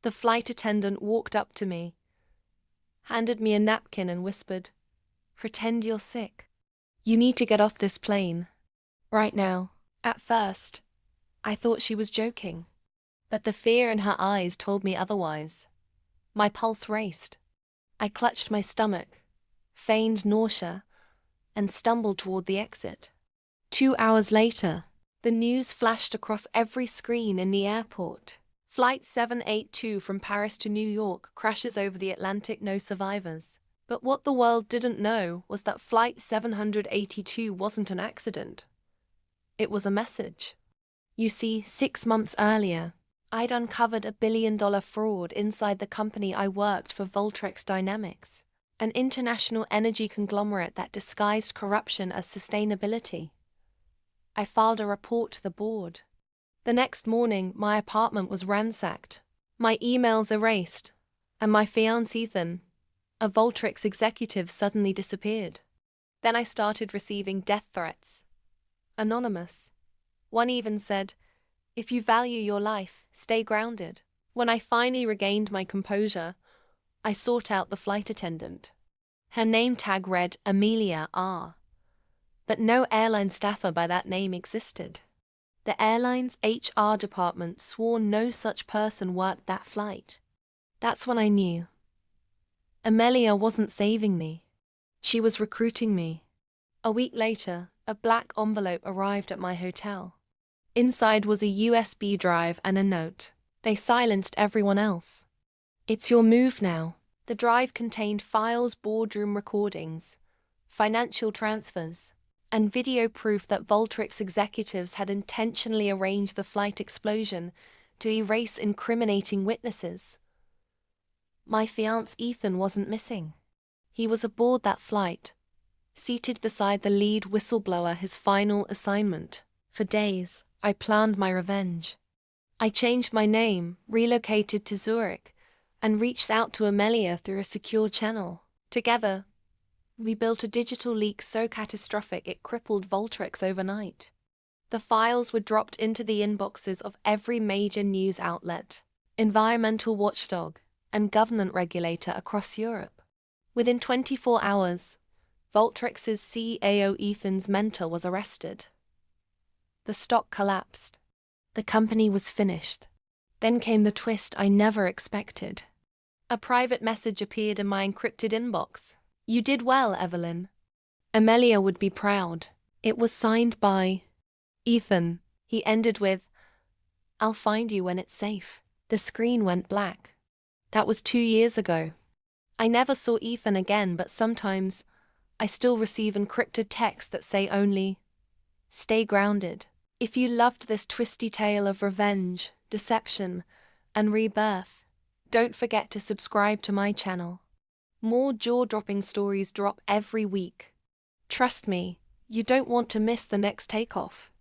The flight attendant walked up to me, handed me a napkin and whispered, "Pretend you're sick. You need to get off this plane. Right now." At first, I thought she was joking, but the fear in her eyes told me otherwise. My pulse raced. I clutched my stomach, feigned nausea, and stumbled toward the exit. 2 hours later, the news flashed across every screen in the airport. Flight 782 from Paris to New York crashes over the Atlantic, no survivors. But what the world didn't know was that Flight 782 wasn't an accident. It was a message. You see, 6 months earlier, I'd uncovered a billion-dollar fraud inside the company I worked for, Voltrex Dynamics, an international energy conglomerate that disguised corruption as sustainability. I filed a report to the board. The next morning, my apartment was ransacked, my emails erased, and my fiancé Ethan, a Voltrex executive, suddenly disappeared. Then I started receiving death threats. Anonymous. One even said, "If you value your life, stay grounded." When I finally regained my composure, I sought out the flight attendant. Her name tag read Amelia R., but no airline staffer by that name existed. The airline's HR department swore no such person worked that flight. That's when I knew. Amelia wasn't saving me. She was recruiting me. A week later, a black envelope arrived at my hotel. Inside was a USB drive and a note. They silenced everyone else. "It's your move now." The drive contained files, boardroom recordings, financial transfers, and video proof that Voltrex executives had intentionally arranged the flight explosion to erase incriminating witnesses. My fiancé Ethan wasn't missing. He was aboard that flight, seated beside the lead whistleblower, his final assignment. For days, I planned my revenge. I changed my name, relocated to Zurich, and reached out to Amelia through a secure channel. Together, we built a digital leak so catastrophic it crippled Voltrex overnight. The files were dropped into the inboxes of every major news outlet, environmental watchdog, and government regulator across Europe. Within 24 hours, Voltrex's CAO Ethan's mentor was arrested. The stock collapsed. The company was finished. Then came the twist I never expected. A private message appeared in my encrypted inbox. "You did well, Evelyn. Amelia would be proud." It was signed by Ethan. He ended with, "I'll find you when it's safe." The screen went black. That was 2 years ago. I never saw Ethan again, but sometimes I still receive encrypted texts that say only, "Stay grounded." If you loved this twisty tale of revenge, deception, and rebirth, don't forget to subscribe to my channel. More jaw-dropping stories drop every week. Trust me, you don't want to miss the next takeoff.